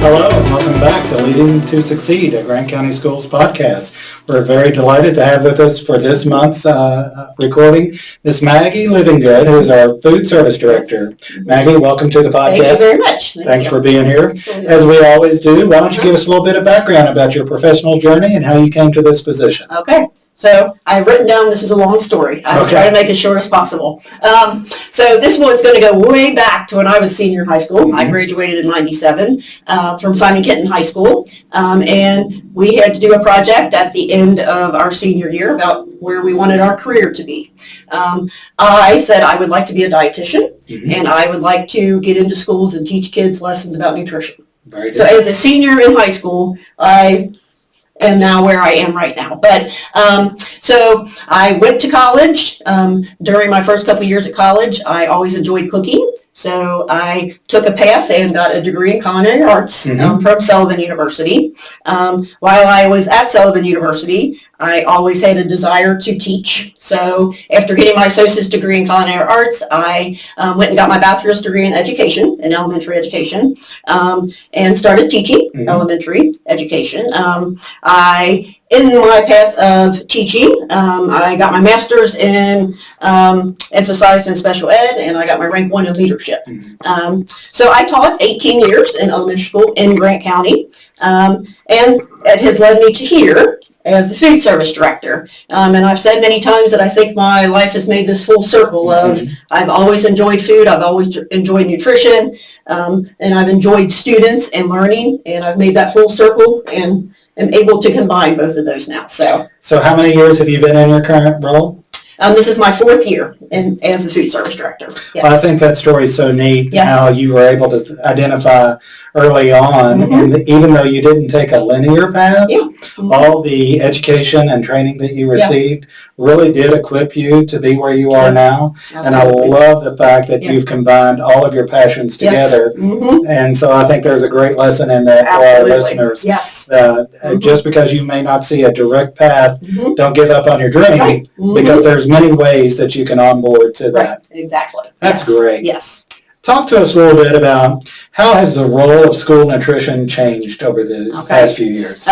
Hello, and welcome back to Leading to Succeed, a Grant County Schools podcast. We're very delighted to have with us for this month's recording Miss Maggy Livingood, who is our Food Service Director. Maggie, welcome to the podcast. Thank you very much. Thanks for being here. Absolutely. As we always do, why don't you give us a little bit of background about your professional journey and how you came to this position? Okay. So I've written down, this is a long story. I'll try to make it short as possible. So this one is going to go way back to when I was a senior in high school. I graduated in 97 from Simon Kenton High School. And we had to do a project at the end of our senior year about where we wanted our career to be. I said I would like to be a dietitian, and I would like to get into schools and teach kids lessons about nutrition. Very good. So as a senior in high school, I am now where I am right now. But so I went to college. During my first couple years at college, I always enjoyed cooking. So I took a path and got a degree in culinary arts from Sullivan University. While I was at Sullivan University, I always had a desire to teach. So after getting my associate's degree in culinary arts, I went and got my bachelor's degree in education, in elementary education, and started teaching elementary education. In my path of teaching, I got my master's in emphasized in special ed, and I got my rank 1 in leadership. So I taught 18 years in elementary school in Grant County, and it has led me to here as the food service director. And I've said many times that I think my life has made this full circle of I've always enjoyed food, I've always enjoyed nutrition, and I've enjoyed students and learning, and I've made that full circle and am able to combine both of those now. So how many years have you been in your current role? This is my 4th year as the food service director. Yes. Well, I think that story is so neat, how you were able to identify early on, and even though you didn't take a linear path, all the education and training that you received really did equip you to be where you are now. Absolutely. And I love the fact that you've combined all of your passions together. And so I think there's a great lesson in that for our listeners. Yes. Just because you may not see a direct path, don't give up on your dream, because there's many ways that you can onboard to that. Exactly. That's great. Yes. Talk to us a little bit about how has the role of school nutrition changed over the past few years?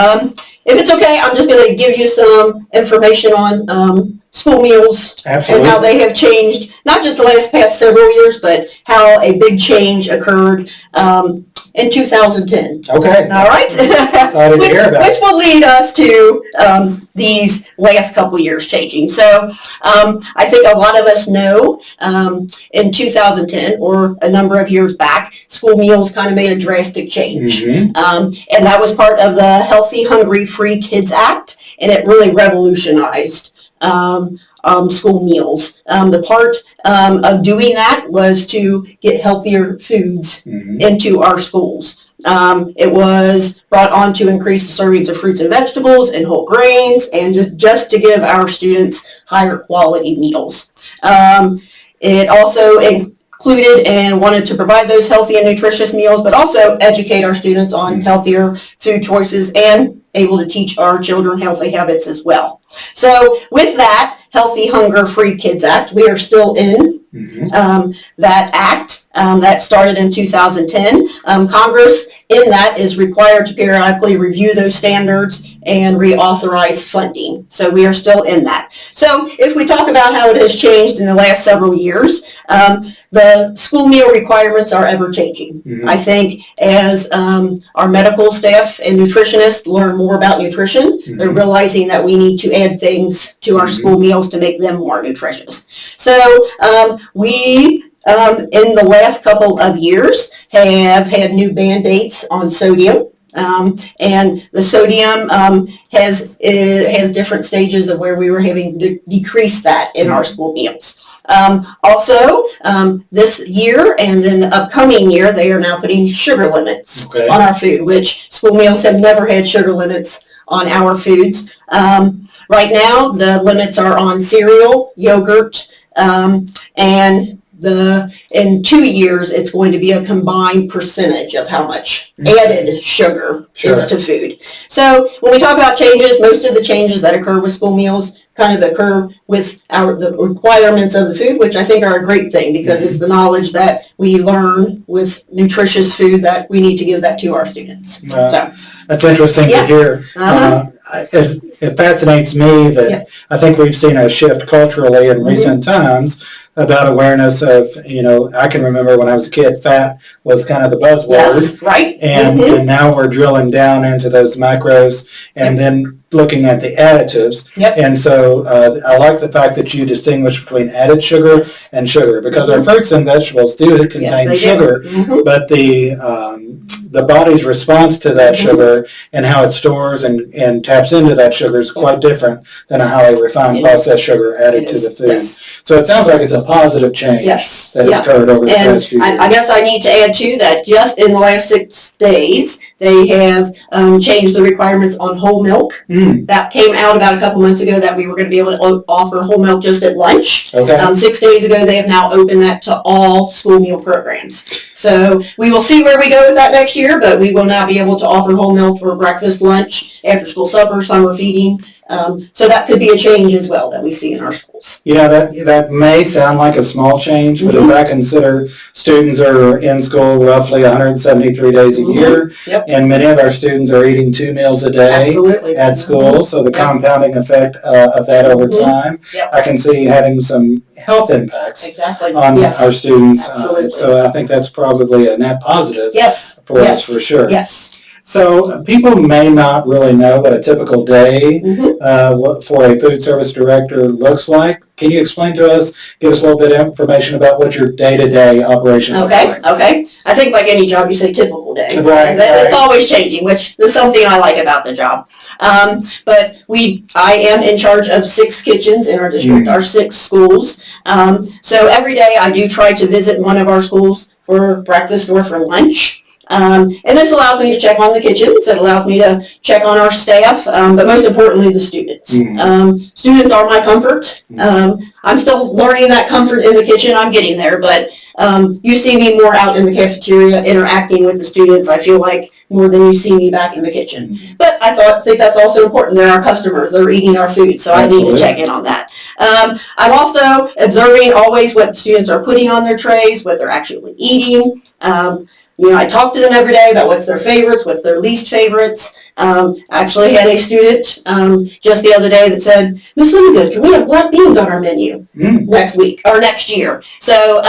If it's okay, I'm just going to give you some information on school meals and how they have changed, not just the past several years, but how a big change occurred in 2010. Okay. All right. Excited to hear about which will lead us to these last couple years changing. So I think a lot of us know in 2010 or a number of years back, school meals kind of made a drastic change. And that was part of the Healthy, Hungry, Free Kids Act, and it really revolutionized school meals. The part of doing that was to get healthier foods into our schools. It was brought on to increase the servings of fruits and vegetables and whole grains, and just to give our students higher quality meals. It also included and wanted to provide those healthy and nutritious meals, but also educate our students on healthier food choices and able to teach our children healthy habits as well. So with that Healthy, Hunger, Free Kids Act, we are still in that act that started in 2010. Congress in that is required to periodically review those standards and reauthorize funding. So we are still in that. So if we talk about how it has changed in the last several years, the school meal requirements are ever changing. I think as our medical staff and nutritionists learn more about nutrition, they're realizing that we need to add things to our school meals to make them more nutritious. So we in the last couple of years have had new mandates on sodium. And the sodium has different stages of where we were having to decrease that in our school meals. Also, this year and then the upcoming year, they are now putting sugar limits on our food, which school meals have never had sugar limits on our foods. Right now, the limits are on cereal, yogurt, and in 2 years, it's going to be a combined percentage of how much added sugar is to food. So when we talk about changes, most of the changes that occur with school meals kind of occur with the requirements of the food, which I think are a great thing because it's the knowledge that we learn with nutritious food that we need to give that to our students. So, that's interesting to hear. It fascinates me that I think we've seen a shift culturally in recent times about awareness of, I can remember when I was a kid, fat was kind of the buzzword. Yes, right. And now we're drilling down into those macros and then looking at the additives. And so I like the fact that you distinguish between added sugar and sugar, because our fruits and vegetables do contain sugar, but the body's response to that sugar and how it stores and taps into that sugar is quite different than a highly refined processed sugar added to the food. So it sounds like it's a positive change that has occurred over the past few years. I guess I need to add too that just in the last 6 days, they have changed the requirements on whole milk. That came out about a couple months ago that we were going to be able to offer whole milk just at lunch. 6 days ago, they have now opened that to all school meal programs. So we will see where we go with that next year, but we will now be able to offer whole milk for breakfast, lunch, after school supper, summer feeding. So that could be a change as well that we see in our schools. That may sound like a small change, but as I consider students are in school roughly 173 days a year, and many of our students are eating 2 meals a day at school, so the compounding effect of that over time, I can see having some health impacts on our students. So I think that's probably a net positive for us for sure. So people may not really know what a typical day for a food service director looks like. Can you explain to us, give us a little bit of information about what your day-to-day operation looks like? Okay. I think like any job, you say typical day. Right. It's always changing, which is something I like about the job. But I am in charge of 6 kitchens in our district, our 6 schools. So every day I do try to visit one of our schools for breakfast or for lunch. And this allows me to check on the kitchens. It allows me to check on our staff, but most importantly, the students. Students are my comfort. I'm still learning that comfort in the kitchen. I'm getting there, but you see me more out in the cafeteria interacting with the students, I feel like, more than you see me back in the kitchen. But I think that's also important. They're our customers. They're eating our food, so I need to check in on that. I'm also observing always what the students are putting on their trays, what they're actually eating. I talk to them every day about what's their favorites, what's their least favorites. Actually had a student just the other day that said, "Miss Livingood, can we have black beans on our menu next week or next year?" So,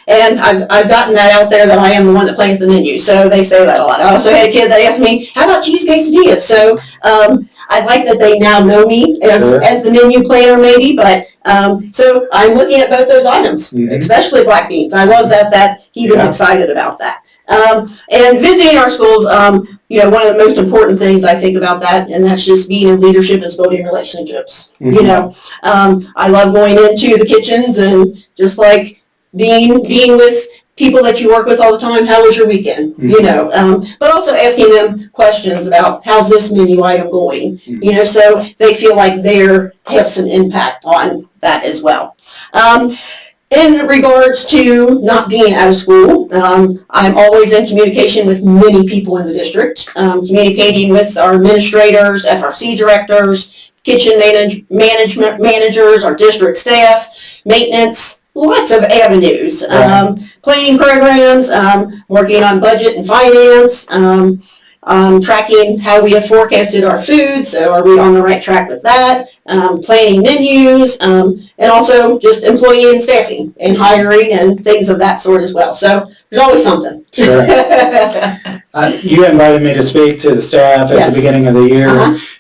and I've gotten that out there that I am the one that plans the menu. So they say that a lot. I also had a kid that asked me, "How about cheese quesadillas?" So I like that they now know me as the menu planner maybe, but so I'm looking at both those items, especially black beans. I love that he was excited about that. And visiting our schools, one of the most important things I think about that, and that's just being in leadership, is building relationships. I love going into the kitchens and just like being with people that you work with all the time. How was your weekend? But also asking them questions about how's this menu item going, so they feel like they have some impact on that as well. In regards to not being out of school, I'm always in communication with many people in the district, communicating with our administrators, FRC directors, kitchen management managers, our district staff, maintenance, lots of avenues, planning programs, working on budget and finance, tracking how we have forecasted our food, so are we on the right track with that, planning menus, and also just employee and staffing and hiring and things of that sort as well. So there's always something. Sure. You invited me to speak to the staff at the beginning of the year,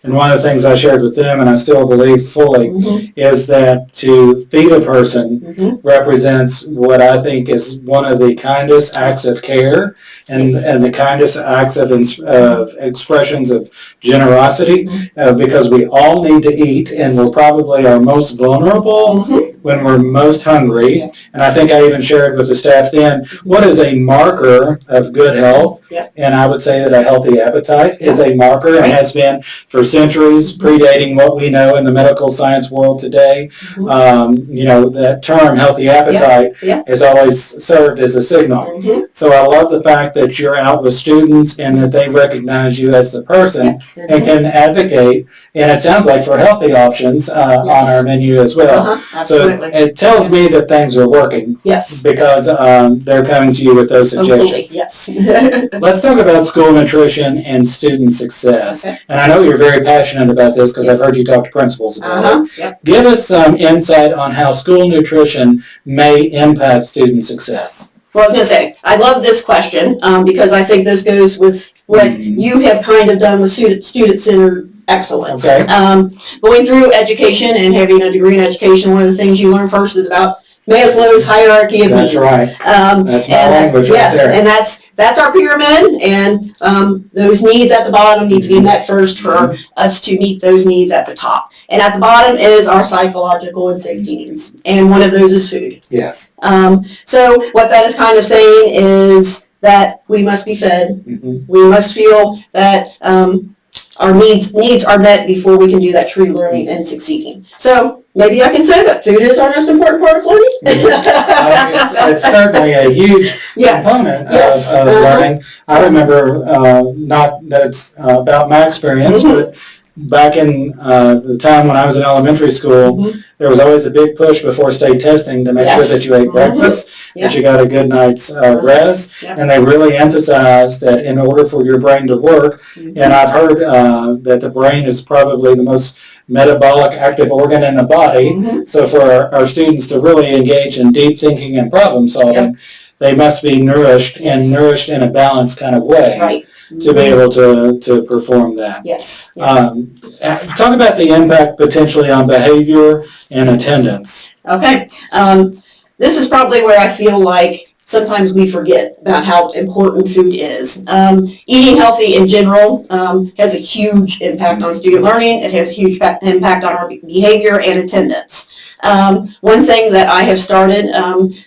and one of the things I shared with them, and I still believe fully, is that to feed a person represents what I think is one of the kindest acts of care and the kindest acts of expressions of generosity, because we all need to eat, and we're probably our most vulnerable when we're most hungry. Yeah. And I think I even shared with the staff then, what is a marker of good health? Yeah. And I would say that a healthy appetite is a marker and has been for centuries, predating what we know in the medical science world today. That term healthy appetite has always served as a signal. So I love the fact that you're out with students and that they recognize you as the person and can advocate, and it sounds like for healthy options on our menu as well. Absolutely. So it tells me that things are working. Yes. Because they're coming to you with those suggestions. Yes. Let's talk about school nutrition and student success. Okay. And I know you're very passionate about this because I've heard you talk to principals about it. Yep. Give us some insight on how school nutrition may impact student success. Well, I was going to say, I love this question because I think this goes with what you have kind of done with student-centered excellence. Okay. Going through education and having a degree in education, one of the things you learn first is about Maslow's hierarchy of needs. That's right. That's my language right there. And that's our pyramid, and those needs at the bottom need to be met first for us to meet those needs at the top. And at the bottom is our psychological and safety needs, and one of those is food. Yes. So what that is kind of saying is that we must be fed. We must feel that our needs are met before we can do that true learning and succeeding. So maybe I can say that food is our most important part of learning. It's certainly a huge component of learning. I remember, not that it's about my experience, but back in the time when I was in elementary school, there was always a big push before state testing to make sure that you ate breakfast, that you got a good night's rest, and they really emphasized that in order for your brain to work, and I've heard that the brain is probably the most metabolic active organ in the body, so for our students to really engage in deep thinking and problem solving, they must be nourished and nourished in a balanced kind of way to be able to perform that. Yes. Talk about the impact potentially on behavior and attendance. Okay. This is probably where I feel like sometimes we forget about how important food is. Eating healthy in general has a huge impact on student learning. It has a huge impact on our behavior and attendance. One thing that I have started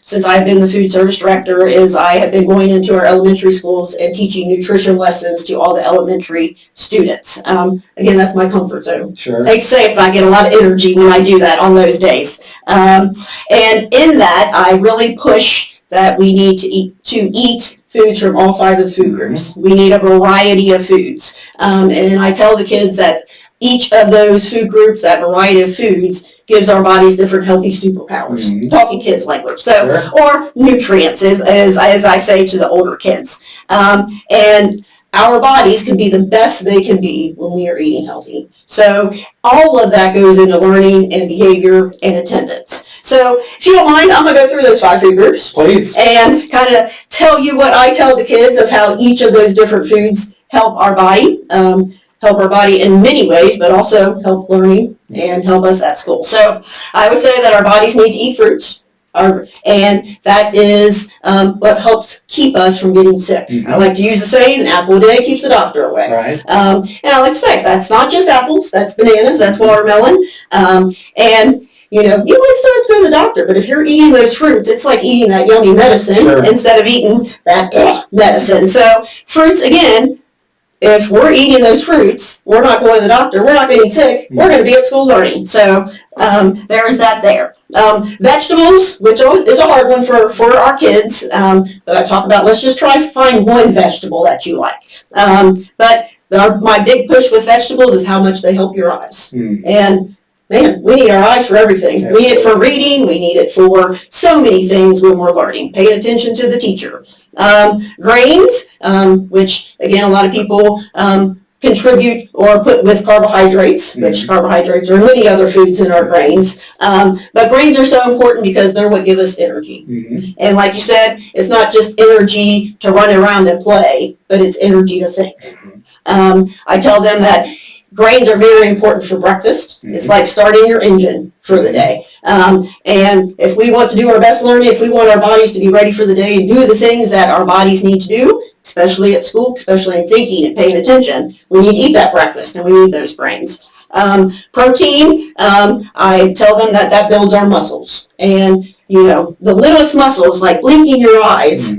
since I've been the food service director is I have been going into our elementary schools and teaching nutrition lessons to all the elementary students. Again, that's my comfort zone. Sure. They say it, but I get a lot of energy when I do that on those days. And in that, I really push that we need to eat foods from all 5 of the food groups. We need a variety of foods. And I tell the kids that each of those food groups, that variety of foods, gives our bodies different healthy superpowers. Talking kids language. So, or nutrients, as I say to the older kids. And our bodies can be the best they can be when we are eating healthy. So all of that goes into learning and behavior and attendance. So if you don't mind, I'm going to go through those 5 food groups. Please. And kind of tell you what I tell the kids of how each of those different foods help our body. Help our body in many ways, but also help learning and help us at school. So I would say that our bodies need to eat fruits. And that is what helps keep us from getting sick. I like to use the saying, an apple a day keeps the doctor away. Right. And I like to say, that's not just apples, that's bananas, that's watermelon. And you might still have to go to the doctor, but if you're eating those fruits, it's like eating that yummy medicine instead of eating that medicine. So fruits, again, if we're eating those fruits, we're not going to the doctor, we're not getting sick, we're going to be at school learning. So there is that there. Vegetables, which is a hard one for our kids, but I talk about, let's just try to find one vegetable that you like. But my big push with vegetables is how much they help your eyes. And man, we need our eyes for everything. We need it for reading. We need it for so many things when we're learning. Paying attention to the teacher. Grains, which again, a lot of people contribute or put with carbohydrates, which carbohydrates are in many other foods in our grains. But grains are so important because they're what give us energy. And like you said, it's not just energy to run around and play, but it's energy to think. I tell them that grains are very important for breakfast. It's like starting your engine for the day. And if we want to do our best learning, if we want our bodies to be ready for the day and do the things that our bodies need to do, especially at school, especially in thinking and paying attention, we need to eat that breakfast and we need those grains. Protein, I tell them that builds our muscles. And, the littlest muscles, like blinking your eyes,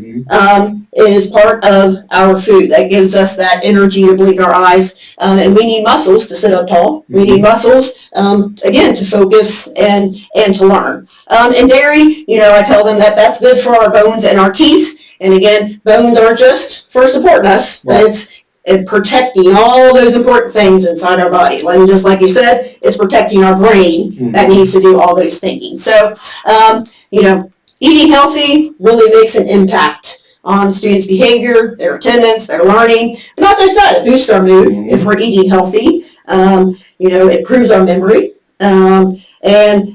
is part of our food. That gives us that energy to blink our eyes. And we need muscles to sit up tall. We need muscles, again, to focus and to learn. And dairy, I tell them that's good for our bones and our teeth. And again, bones aren't just for supporting us, but it's protecting all those important things inside our body. And just like you said, it's protecting our brain that needs to do all those thinking. So, eating healthy really makes an impact on students' behavior, their attendance, their learning. But not just that, it boosts our mood if we're eating healthy. It improves our memory. And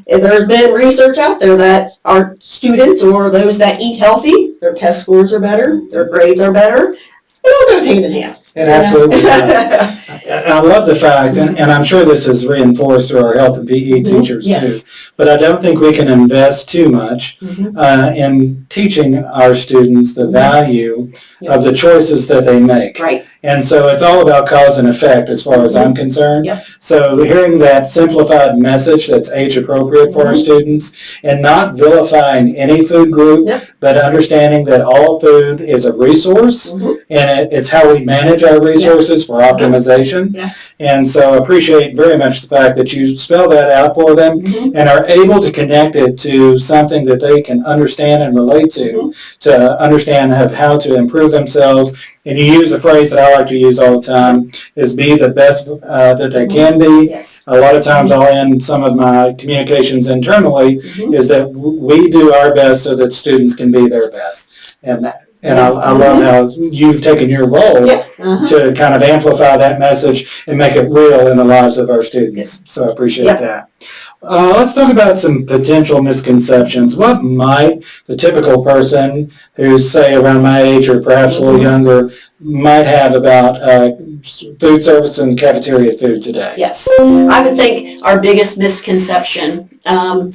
there's been research out there that our students or those that eat healthy, their test scores are better, their grades are better. It all goes hand in hand. It absolutely does. I love the fact, and I'm sure this is reinforced through our health and PE teachers too, but I don't think we can invest too much in teaching our students the value of the choices that they make. Right. And so it's all about cause and effect as far as I'm concerned. Yep. So hearing that simplified message that's age appropriate for our students and not vilifying any food group, but understanding that all food is a resource and it's how we manage our resources for optimization. Yes. And so I appreciate very much the fact that you spell that out for them and are able to connect it to something that they can understand and relate to understand how to improve themselves. And you use a phrase that I like to use all the time, is be the best that they can be. Yes. A lot of times I'll end some of my communications internally is that we do our best so that students can be their best. And I love how you've taken your role to kind of amplify that message and make it real in the lives of our students. So I appreciate that. Let's talk about some potential misconceptions. What might the typical person who's, say, around my age or perhaps a little younger might have about food service and cafeteria food today? Yes. I would think our biggest misconception, I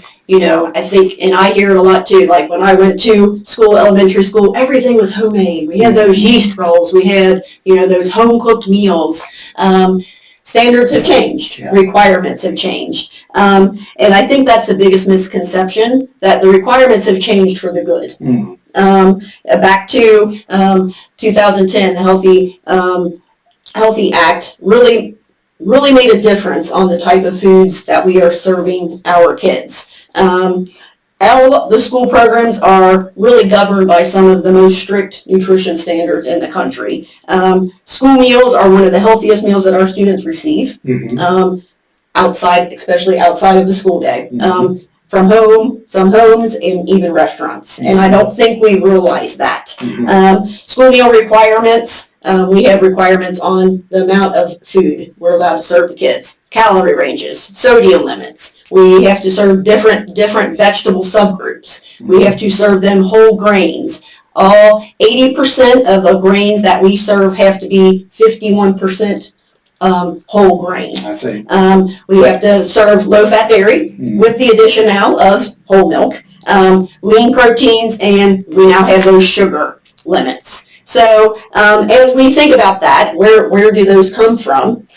think, and I hear it a lot too, like when I went to school, elementary school, everything was homemade. We had those yeast rolls. We had, those home-cooked meals. Standards have changed. Requirements have changed. And I think that's the biggest misconception, that the requirements have changed for the good. Back to 2010, the Healthy Act really made a difference on the type of foods that we are serving our kids. The school programs are really governed by some of the most strict nutrition standards in the country. School meals are one of the healthiest meals that our students receive, especially outside of the school day. From home, some homes, and even restaurants. And I don't think we realize that. School meal requirements, we have requirements on the amount of food we're allowed to serve the kids. Calorie ranges, sodium limits. We have to serve different vegetable subgroups. We have to serve them whole grains. 80% of the grains that we serve have to be 51% whole grain. I see. We have to serve low-fat dairy with the addition now of whole milk, lean proteins, and we now have those sugar limits. So as we think about that, where do those come from?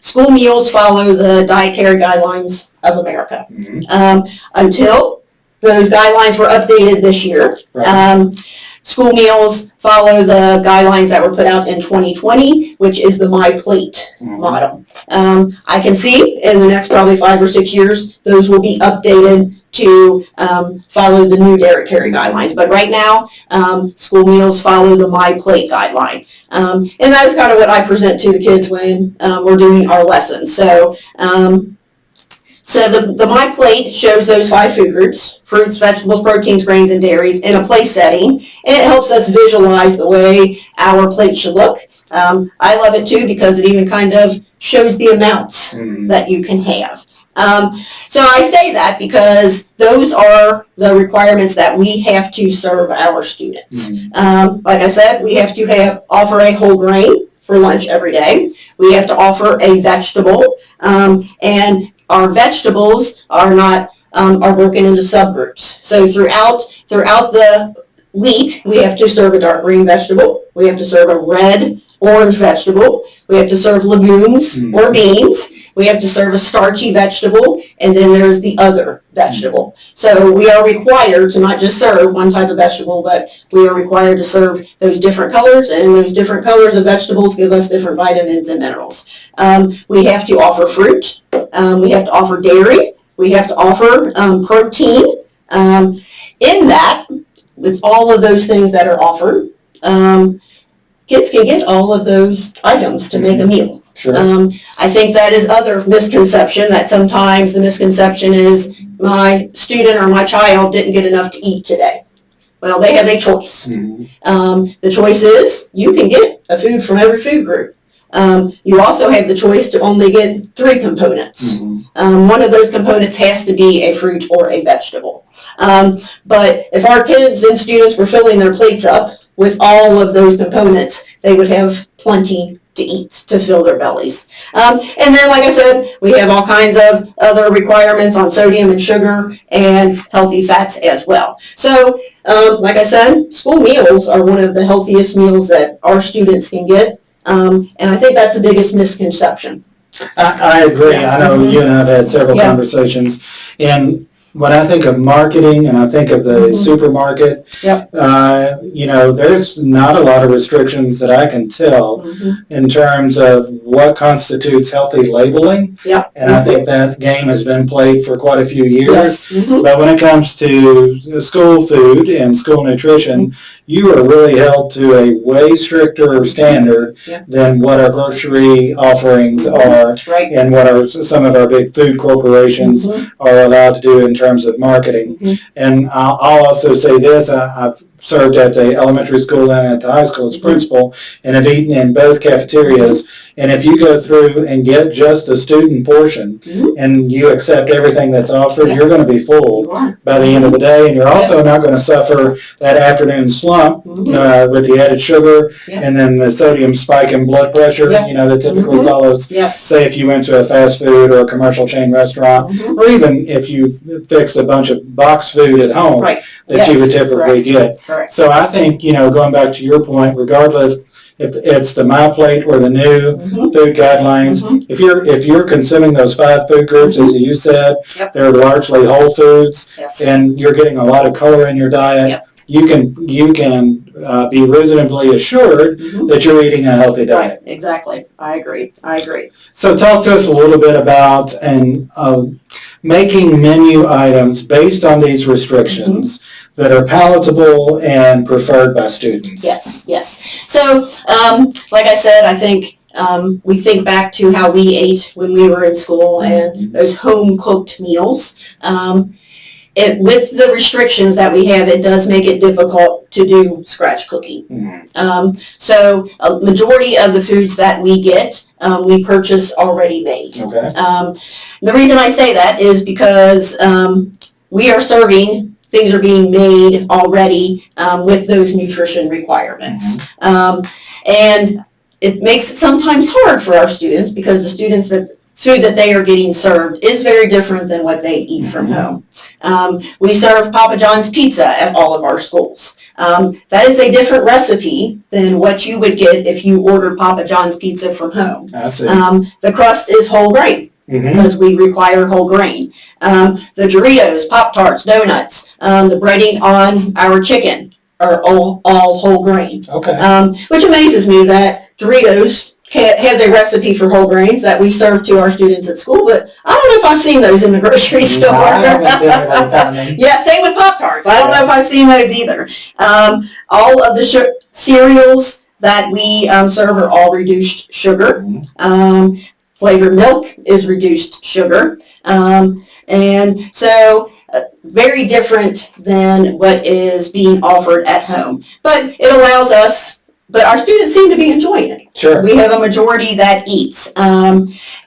School meals follow the dietary guidelines of America. Until those guidelines were updated this year. School meals follow the guidelines that were put out in 2020, which is the My Plate model. I can see in the next probably 5 or 6 years, those will be updated to follow the new dietary guidelines. But right now, school meals follow the My Plate guideline. And that is kind of what I present to the kids when we're doing our lessons. So the My Plate shows those 5 food groups: fruits, vegetables, proteins, grains, and dairies in a place setting. And it helps us visualize the way our plate should look. I love it too because it even kind of shows the amounts that you can have. So I say that because those are the requirements that we have to serve our students. Like I said, we have to offer a whole grain for lunch every day. We have to offer a vegetable, and our vegetables are broken into subgroups. So throughout the week, we have to serve a dark green vegetable. We have to serve a red, orange vegetable. We have to serve legumes or beans. We have to serve a starchy vegetable, and then there's the other vegetable. So we are required to not just serve one type of vegetable, but we are required to serve those different colors, and those different colors of vegetables give us different vitamins and minerals. We have to offer fruit. We have to offer dairy. We have to offer protein. In that, with all of those things that are offered, kids can get all of those items to make a meal. Sure. I think that is other misconception, that sometimes the misconception is my student or my child didn't get enough to eat today. Well, they have a choice. The choice is you can get a food from every food group. You also have the choice to only get 3 components. One of those components has to be a fruit or a vegetable. But if our kids and students were filling their plates up with all of those components, they would have plenty to eat to fill their bellies. And then, like I said, we have all kinds of other requirements on sodium and sugar and healthy fats as well. So, like I said, school meals are one of the healthiest meals that our students can get. And I think that's the biggest misconception. I agree. I know you and I have had several conversations. And when I think of marketing and I think of the supermarket, there's not a lot of restrictions that I can tell in terms of what constitutes healthy labeling. And I think that game has been played for quite a few years. But when it comes to school food and school nutrition, you are really held to a way stricter standard than what our grocery offerings are and what some of our big food corporations are allowed to do in terms of marketing. And I'll also say this, I've served at the elementary school and at the high school as principal, and have eaten in both cafeterias. And if you go through and get just the student portion and you accept everything that's offered, you're going to be full by the end of the day. And you're also not going to suffer that afternoon slump with the added sugar and then the sodium spike in blood pressure, that typically follows, say, if you went to a fast food or a commercial chain restaurant, or even if you fixed a bunch of box food at home that you would typically get. So I think, going back to your point, regardless if it's the My Plate or the new food guidelines, if you're consuming those 5 food groups, as you said, they're largely whole foods, and you're getting a lot of color in your diet, you can be reasonably assured that you're eating a healthy diet. Right. Exactly. I agree. So talk to us a little bit about making menu items based on these restrictions that are palatable and preferred by students. Yes. So, like I said, I think we think back to how we ate when we were in school and those home-cooked meals. With the restrictions that we have, it does make it difficult to do scratch cooking. So a majority of the foods that we get, we purchase already made. The reason I say that is because we are serving, things are being made already with those nutrition requirements. And it makes it sometimes hard for our students because the students food that they are getting served is very different than what they eat from home. We serve Papa John's pizza at all of our schools. That is a different recipe than what you would get if you ordered Papa John's pizza from home. I see. The crust is whole grain because we require whole grain. The Doritos, Pop-Tarts, donuts, the breading on our chicken are all whole grain. Which amazes me that Doritos has a recipe for whole grains that we serve to our students at school, but I don't know if I've seen those in the grocery store. Same with Pop-Tarts. I don't know if I've seen those either. All of the cereals that we serve are all reduced sugar. Flavored milk is reduced sugar. And so very different than what is being offered at home. But it allows us, but our students seem to be enjoying it. Sure. We have a majority that eats.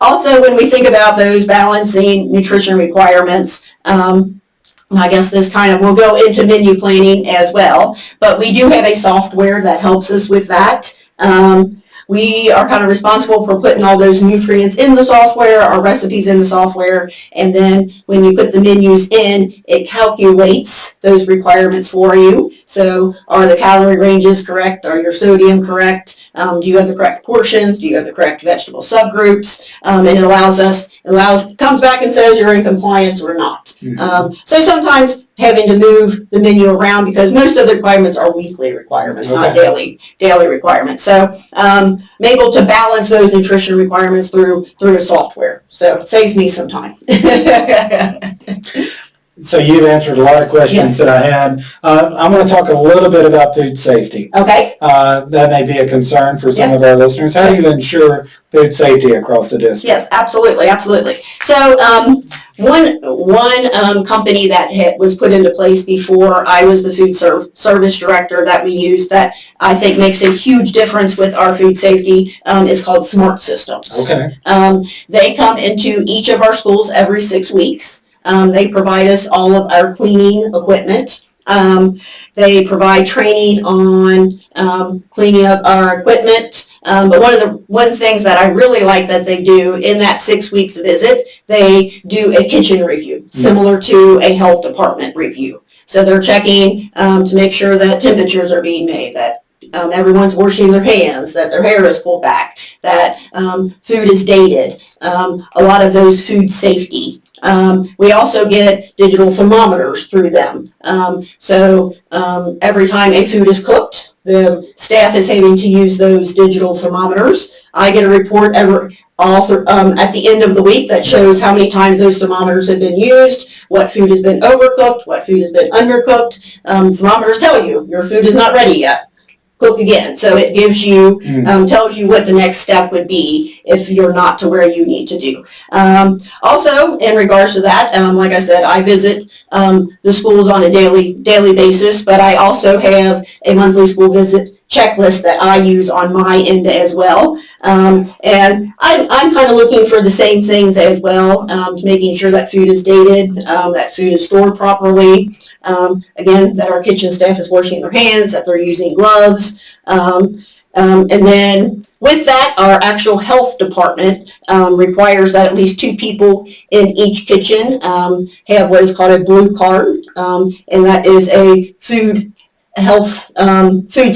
Also, when we think about those balancing nutrition requirements, I guess this kind of will go into menu planning as well, but we do have a software that helps us with that. we are kind of responsible for putting all those nutrients in the software, our recipes in the software, and then when you put the menus in, it calculates those requirements for you. So are the calorie ranges correct? Are your sodium correct? Do you have the correct portions? Do you have the correct vegetable subgroups? And it comes back and says you're in compliance or not. So sometimes having to move the menu around because most of the requirements are weekly requirements, not daily requirements. So I'm able to balance those nutrition requirements through software. So it saves me some time. So you've answered a lot of questions that I had. I'm going to talk a little bit about food safety. Okay. That may be a concern for some of our listeners. How do you ensure food safety across the district? Yes, absolutely. So one company that was put into place before I was the food service director that we use that I think makes a huge difference with our food safety is called Smart Systems. Okay. They come into each of our schools every 6 weeks. They provide us all of our cleaning equipment. They provide training on cleaning up our equipment. But one of the things that I really like that they do in that 6 weeks visit, they do a kitchen review, similar to a health department review. So they're checking to make sure that temperatures are being made, that everyone's washing their hands, that their hair is pulled back, that food is dated, a lot of those food safety. We also get digital thermometers through them. So every time a food is cooked, the staff is having to use those digital thermometers. I get a report at the end of the week that shows how many times those thermometers have been used, what food has been overcooked, what food has been undercooked. Thermometers tell you your food is not ready yet. Cook again. So it gives you, tells you what the next step would be if you're not to where you need to do. Also, in regards to that, like I said, I visit the schools on a daily basis, but I also have a monthly school visit checklist that I use on my end as well. And I'm kind of looking for the same things as well, making sure that food is dated, that food is stored properly. Again, that our kitchen staff is washing their hands, that they're using gloves. And then with that, our actual health department requires that at least 2 people in each kitchen have what is called a blue card, and that is a food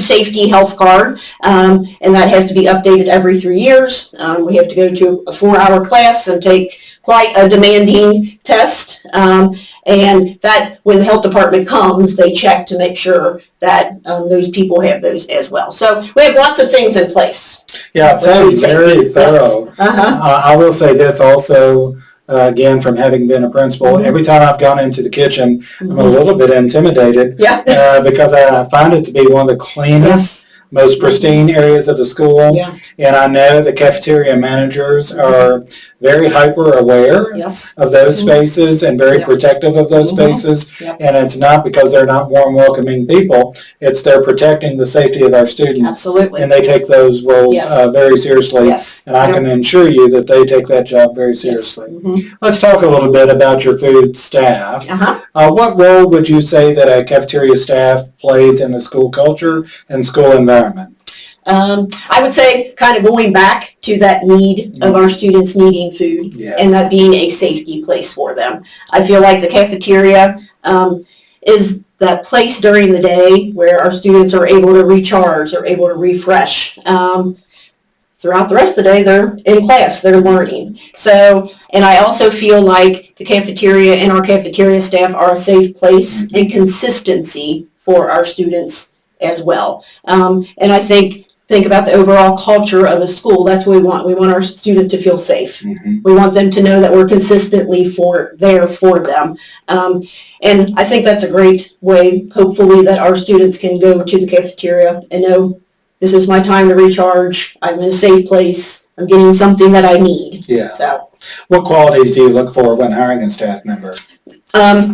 safety health card, and that has to be updated every 3 years. We have to go to a 4-hour class and take quite a demanding test, and that when the health department comes, they check to make sure that those people have those as well. So we have lots of things in place. Yeah, it sounds very thorough. Yes. I will say this also, again, from having been a principal, every time I've gone into the kitchen, I'm a little bit intimidated because I find it to be one of the cleanest, most pristine areas of the school. And I know the cafeteria managers are very hyper aware of those spaces and very protective of those spaces. And it's not because they're not warm, welcoming people. It's they're protecting the safety of our students. Absolutely. And they take those roles very seriously. And I can assure you that they take that job very seriously. Let's talk a little bit about your food staff. What role would you say that a cafeteria staff plays in the school culture and school environment? I would say kind of going back to that need of our students needing food and that being a safety place for them. I feel like the cafeteria is that place during the day where our students are able to recharge, are able to refresh. Throughout the rest of the day, they're in class, they're learning. So, and I also feel like the cafeteria and our cafeteria staff are a safe place and consistency for our students as well. And I think about the overall culture of a school. That's what we want. We want our students to feel safe. We want them to know that we're consistently there for them. And I think that's a great way, hopefully, that our students can go to the cafeteria and know this is my time to recharge. I'm in a safe place. I'm getting something that I need. So, what qualities do you look for when hiring a staff member?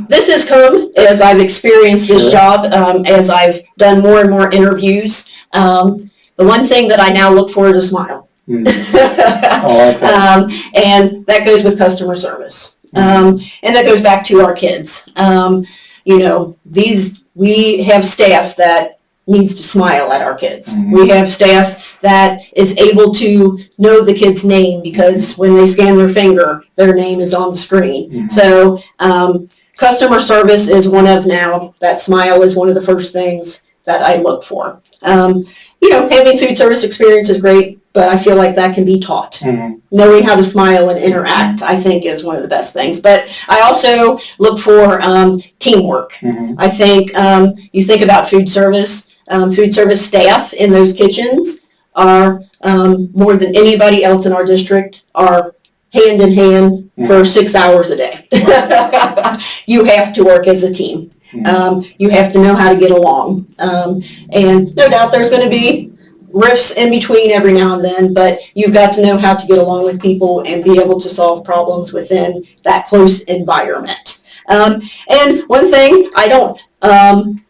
This has come as I've experienced this job, as I've done more and more interviews. The one thing that I now look for is a smile. And that goes with customer service. And that goes back to our kids. We have staff that needs to smile at our kids. We have staff that is able to know the kid's name, because when they scan their finger, their name is on the screen. Mhm. So customer service is one of, now that smile is one of the first things that I look for. Having food service experience is great, but I feel like that can be taught. Mhm. Knowing how to smile and interact, I think, is one of the best things. But I also look for teamwork. Mhm. I think you think about food service staff in those kitchens are, more than anybody else in our district, are hand in hand for 6 hours a day. You have to work as a team. You have to know how to get along. And no doubt there's going to be rifts in between every now and then, but you've got to know how to get along with people and be able to solve problems within that close environment. And one thing, I don't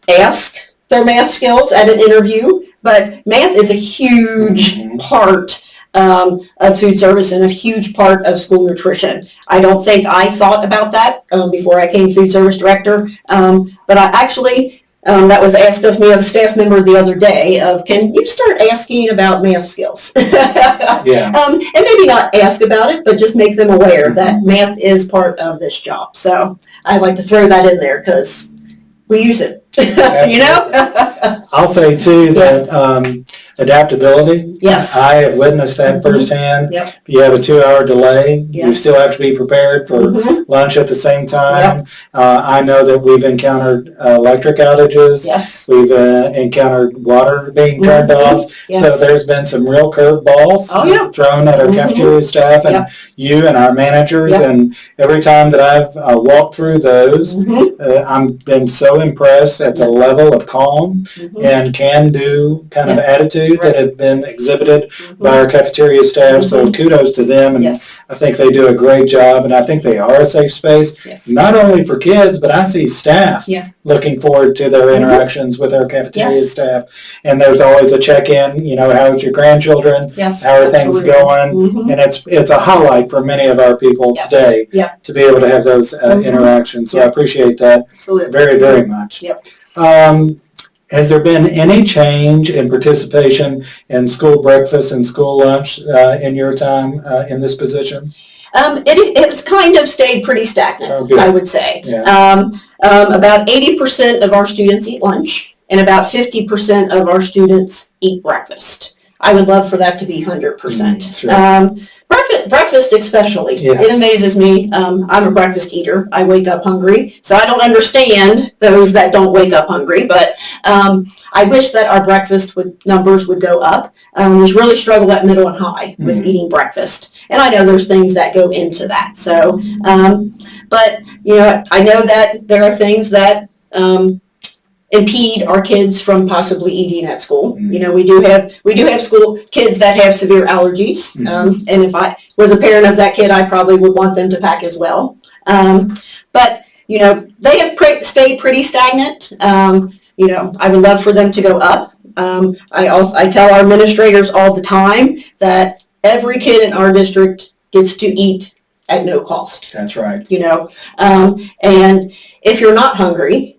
ask their math skills at an interview, but math is a huge part of food service and a huge part of school nutrition. I don't think I thought about that before I became food service director, but I actually, that was asked of me of a staff member the other day of, can you start asking about math skills? Yeah. And maybe not ask about it, but just make them aware that math is part of this job. So I'd like to throw that in there because we use it, you know? I'll say too that adaptability. Yes. I have witnessed that firsthand. Yep. You have a 2-hour delay. You Yes. still have to be prepared for lunch at the same time. I know that we've encountered electric outages. Yes. We've encountered water being turned off. Yes. So there's been some real curveballs thrown at our cafeteria staff and you and our managers. And every time that I've walked through those, I've been so impressed at the level of calm and can-do kind of attitude that have been exhibited by our cafeteria staff. So kudos to them. And I think they do a great job. And I think they are a safe space, not only for kids, but I see staff looking forward to their interactions with our cafeteria staff. And there's always a check-in, how's your grandchildren? How are things going? And it's a highlight for many of our people today to be able to have those interactions. So I appreciate that very, very much. Has there been any change in participation in school breakfast and school lunch in your time in this position? It's kind of stayed pretty stagnant, I would say. About 80% of our students eat lunch, and about 50% of our students eat breakfast. I would love for that to be 100%. Breakfast especially. It amazes me. I'm a breakfast eater. I wake up hungry, so I don't understand those that don't wake up hungry, but I wish that our breakfast numbers would go up. There's really struggle at middle and high with eating breakfast, and I know there's things that go into that. So, but I know that there are things that impede our kids from possibly eating at school. We do have school kids that have severe allergies, and if I was a parent of that kid, I probably would want them to pack as well. But they have stayed pretty stagnant. I would love for them to go up. I tell our administrators all the time that every kid in our district gets to eat at no cost. That's right. And if you're not hungry,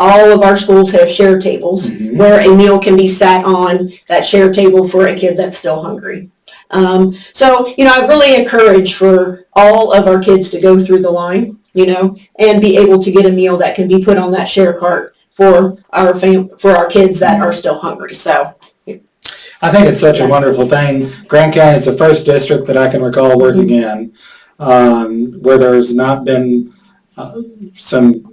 all of our schools have share tables where a meal can be sat on that share table for a kid that's still hungry. So, I really encourage for all of our kids to go through the line, and be able to get a meal that can be put on that share cart for our kids that are still hungry. So I think it's such a wonderful thing. Grant County is the first district that I can recall working in where there's not been some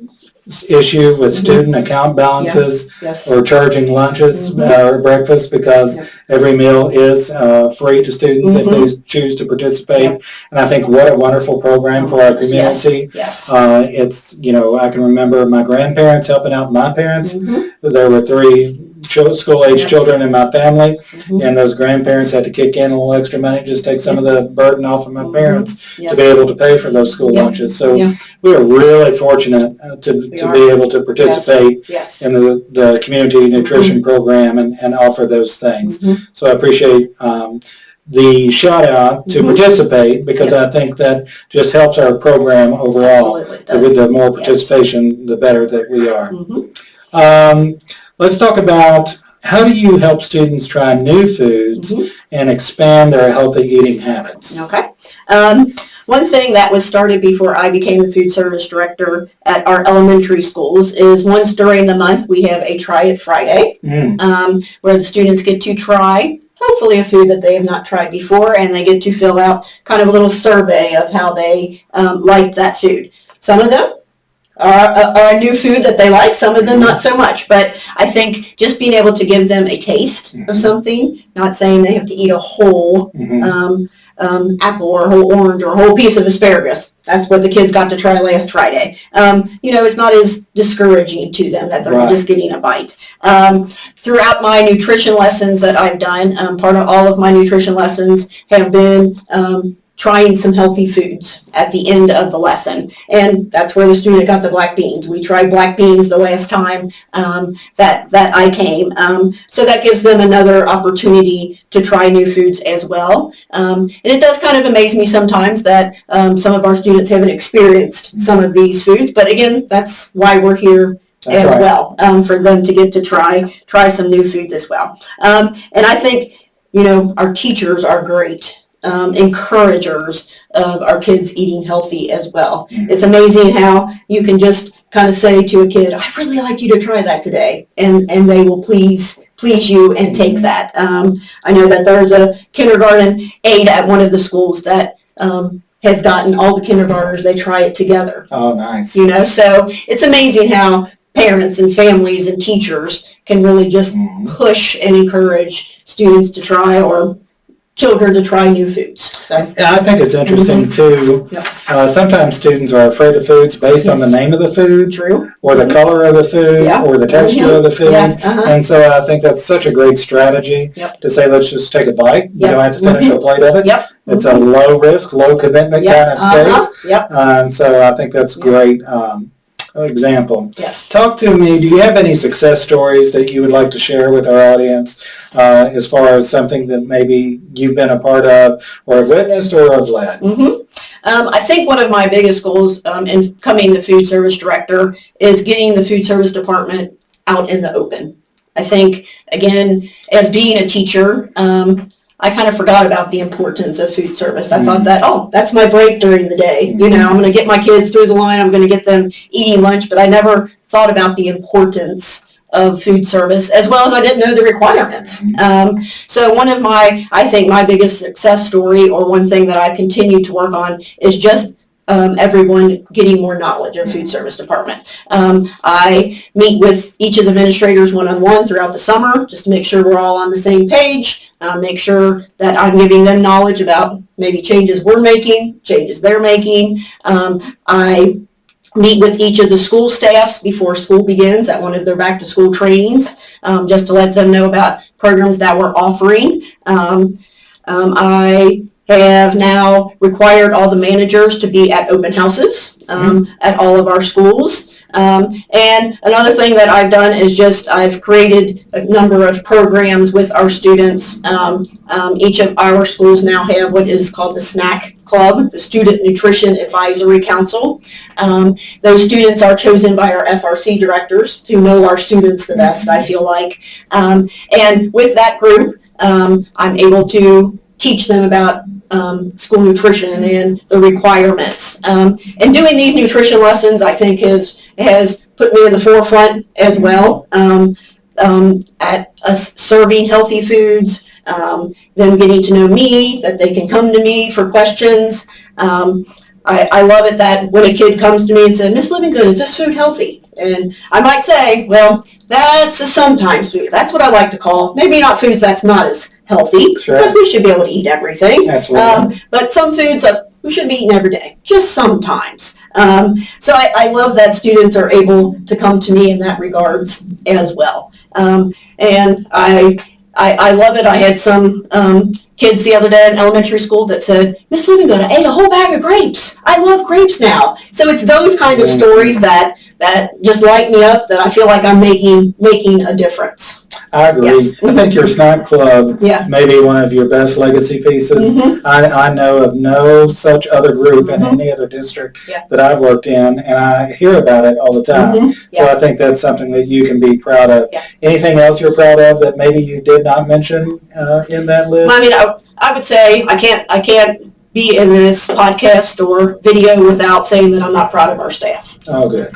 issue with student account balances or charging lunches or breakfast, because every meal is free to students if they choose to participate. And I think what a wonderful program for our community. It's, I can remember my grandparents helping out my parents. There were 3 school-age children in my family, and those grandparents had to kick in a little extra money, just take some of the burden off of my parents to be able to pay for those school lunches. So we are really fortunate to be able to participate in the community nutrition program and offer those things. So I appreciate the shout out to participate, because I think that just helps our program overall. The more participation, the better that we are. Let's talk about how do you help students try new foods and expand their healthy eating habits? Okay. One thing that was started before I became the food service director at our elementary schools is once during the month we have a Try It Friday, where the students get to try hopefully a food that they have not tried before, and they get to fill out kind of a little survey of how they liked that food. Some of them are a new food that they like, some of them not so much. But I think just being able to give them a taste of something, not saying they have to eat a whole apple or a whole orange or a whole piece of asparagus. That's what the kids got to try last Friday. It's not as discouraging to them that they're just getting a bite. Throughout my nutrition lessons that I've done, part of all of my nutrition lessons have been trying some healthy foods at the end of the lesson. And that's where the student got the black beans. We tried black beans the last time that I came. So that gives them another opportunity to try new foods as well. And it does kind of amaze me sometimes that some of our students haven't experienced some of these foods. But again, that's why we're here as well, for them to get to try some new foods as well. And I think, our teachers are great encouragers of our kids eating healthy as well. It's amazing how you can just kind of say to a kid, "I'd really like you to try that today," and they will please you and take that. I know that there's a kindergarten aide at one of the schools that has gotten all the kindergartners, they try it together. Oh, nice. So it's amazing how parents and families and teachers can really just push and encourage students to try or children to try new foods. So. Yeah, I think it's interesting too. Yep. Sometimes students are afraid of foods based on the name of the food, or the color of the food, or the texture of the food. And so I think that's such a great strategy to say, let's just take a bite. You don't have to finish a plate of it. It's a low risk, low commitment kind of stage. So I think that's great. Example. Yes. Talk to me, do you have any success stories that you would like to share with our audience as far as something that maybe you've been a part of or have witnessed or have led? I think one of my biggest goals in becoming the food service director is getting the food service department out in the open. I think, again, as being a teacher, I kind of forgot about the importance of food service. I thought that, that's my break during the day. I'm going to get my kids through the line. I'm going to get them eating lunch. But I never thought about the importance of food service, as well as I didn't know the requirements. So one of my biggest success story, or one thing that I continue to work on, is just everyone getting more knowledge of food service department. I meet with each of the administrators one-on-one throughout the summer just to make sure we're all on the same page, make sure that I'm giving them knowledge about maybe changes we're making, changes they're making. I meet with each of the school staffs before school begins at one of their back-to-school trainings, just to let them know about programs that we're offering. I have now required all the managers to be at open houses at all of our schools. And another thing that I've done is I've created a number of programs with our students. Each of our schools now have what is called the Snack Club, the Student Nutrition Advisory Council. Those students are chosen by our FRC directors who know our students the best, I feel like. And with that group, I'm able to teach them about school nutrition and the requirements. And doing these nutrition lessons, I think, has put me in the forefront as well, at us serving healthy foods, them getting to know me, that they can come to me for questions. I love it that when a kid comes to me and says, "Miss Livingood, is this food healthy?" And I might say, well, that's a sometimes food. That's what I like to call, maybe not foods that's not as healthy, because we should be able to eat everything. Absolutely. But some foods we shouldn't be eating every day, just sometimes. So I love that students are able to come to me in that regards as well. And I love it. I had some kids the other day in elementary school that said, "Miss Livingood, I ate a whole bag of grapes. I love grapes now." So it's those kind of stories that that just light me up, that I feel like I'm making a difference. I agree. Yes. I think your snack club may be one of your best legacy pieces. I know of no such other group in any other district that I've worked in, and I hear about it all the time. So I think that's something that you can be proud of. Anything else you're proud of that maybe you did not mention in that list? I mean, I would say I can't be in this podcast or video without saying that I'm not proud of our staff. Oh, good.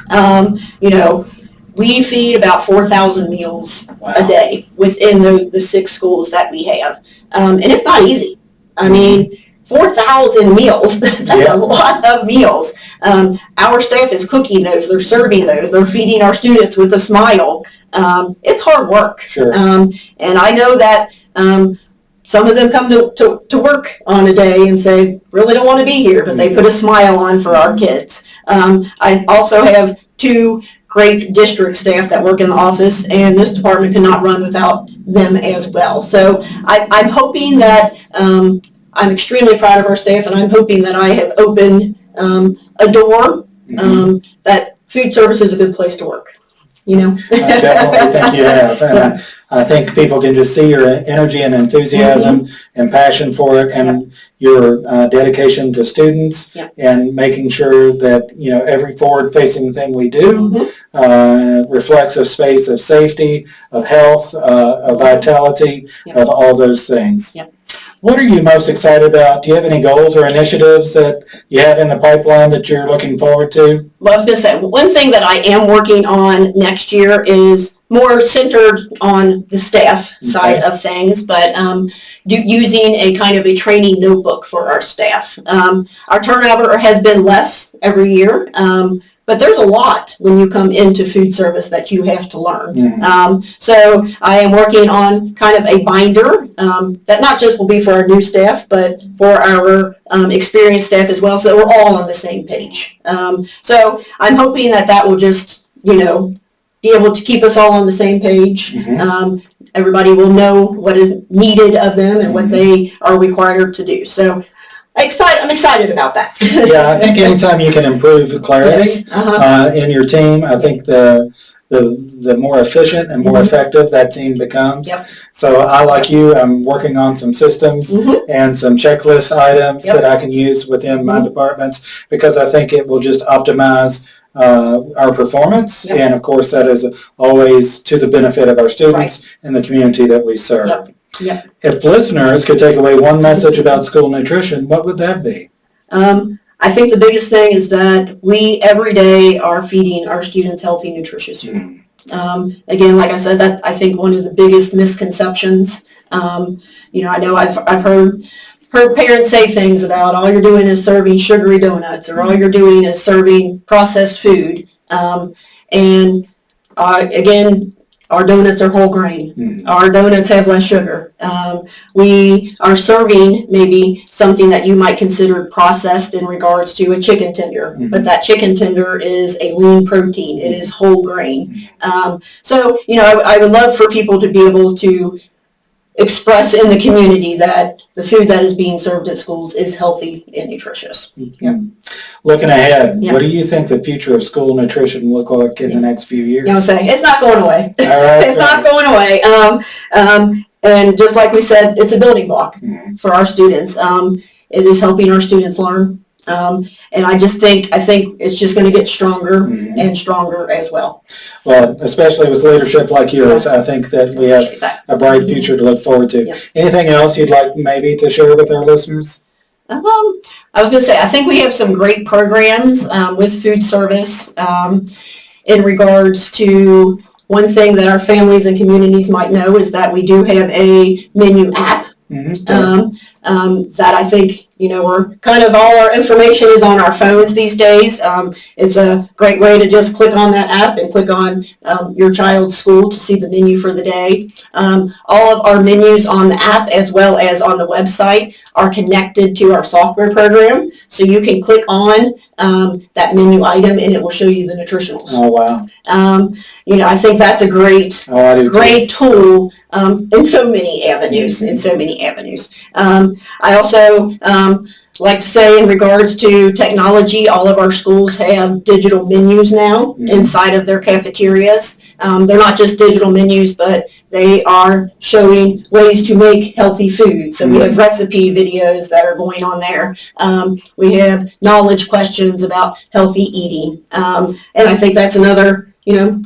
You know, we feed about 4,000 meals a day within the 6 schools that we have. And it's not easy. I mean, 4,000 meals, that's a lot of meals. Our staff is cooking those, they're serving those, they're feeding our students with a smile. It's hard work. Sure. And I know that some of them come to work on a day and say, really don't want to be here, but they put a smile on for our kids. I also have 2 great district staff that work in the office, and this department cannot run without them as well. So I'm hoping that I'm extremely proud of our staff, and I'm hoping that I have opened a door that food service is a good place to work. You know, I definitely think you have. And I think people can just see your energy and enthusiasm and passion for it, and your dedication to students, and making sure that, you know, every forward-facing thing we do reflects a space of safety, of health, of vitality, of all those things. What are you most excited about? Do you have any goals or initiatives that you have in the pipeline that you're looking forward to? Well, I was going to say, one thing that I am working on next year is more centered on the staff side of things, but using a kind of a training notebook for our staff. Our turnover has been less every year, but there's a lot when you come into food service that you have to learn. So I am working on kind of a binder that not just will be for our new staff, but for our experienced staff as well, so that we're all on the same page. So I'm hoping that will just, you know, be able to keep us all on the same page. Everybody will know what is needed of them and what they are required to do. So I'm excited about that. Yeah, I think anytime you can improve clarity in your team, I think the more efficient and more effective that team becomes. So I, like you, I'm working on some systems and some checklist items that I can use within my departments, because I think it will just optimize our performance, and of course that is always to the benefit of our students and the community that we serve. If listeners could take away one message about school nutrition, what would that be? I think the biggest thing is that we every day are feeding our students healthy, nutritious food. Again, like I said, that I think one of the biggest misconceptions. You know, I know I've heard parents say things about all you're doing is serving sugary donuts, or all you're doing is serving processed food. And again, our donuts are whole grain. Our donuts have less sugar. We are serving maybe something that you might consider processed in regards to a chicken tender, but that chicken tender is a lean protein. It is whole grain. So, you know, I would love for people to be able to express in the community that the food that is being served at schools is healthy and nutritious. Looking ahead, what do you think the future of school nutrition will look like in the next few years? You know, say it's not going away. Right, it's not going away. And just like we said, it's a building block for our students. It is helping our students learn. And I think it's just going to get stronger and stronger as well. Well, especially with leadership like yours, I think that we have a bright future to look forward to. Anything else you'd like maybe to share with our listeners? I was going to say, I think we have some great programs with food service in regards to one thing that our families and communities might know is that we do have a menu app. That I think, you know, we're kind of all our information is on our phones these days. It's a great way to just click on that app and click on your child's school to see the menu for the day. All of our menus on the app as well as on the website are connected to our software program. So you can click on that menu item and it will show you the nutritionals. Oh, wow. You know, I think that's a great tool in so many avenues, I also like to say in regards to technology, all of our schools have digital menus now inside of their cafeterias. They're not just digital menus, but they are showing ways to make healthy food. So we have recipe videos that are going on there. We have knowledge questions about healthy eating. And I think that's another,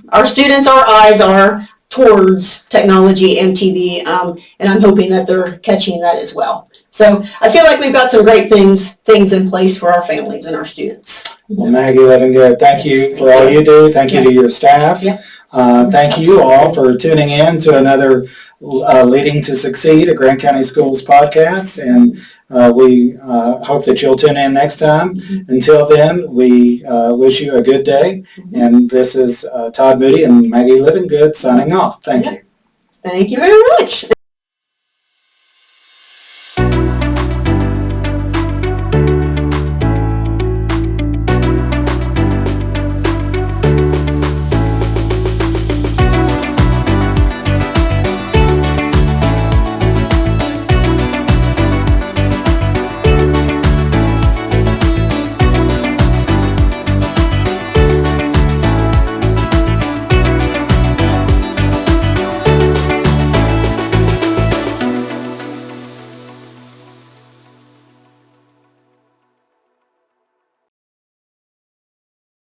our students, our eyes are towards technology and TV, and I'm hoping that they're catching that as well. So I feel like we've got some great things in place for our families and our students. Well, Maggy Livingood, thank you for all you do. Thank you to your staff. Thank you all for tuning in to another Leading to Succeed, a Grant County Schools podcast, and we hope that you'll tune in next time. Until then, we wish you a good day, and this is Todd Moody and Maggy Livingood signing off. Thank you. Thank you very much.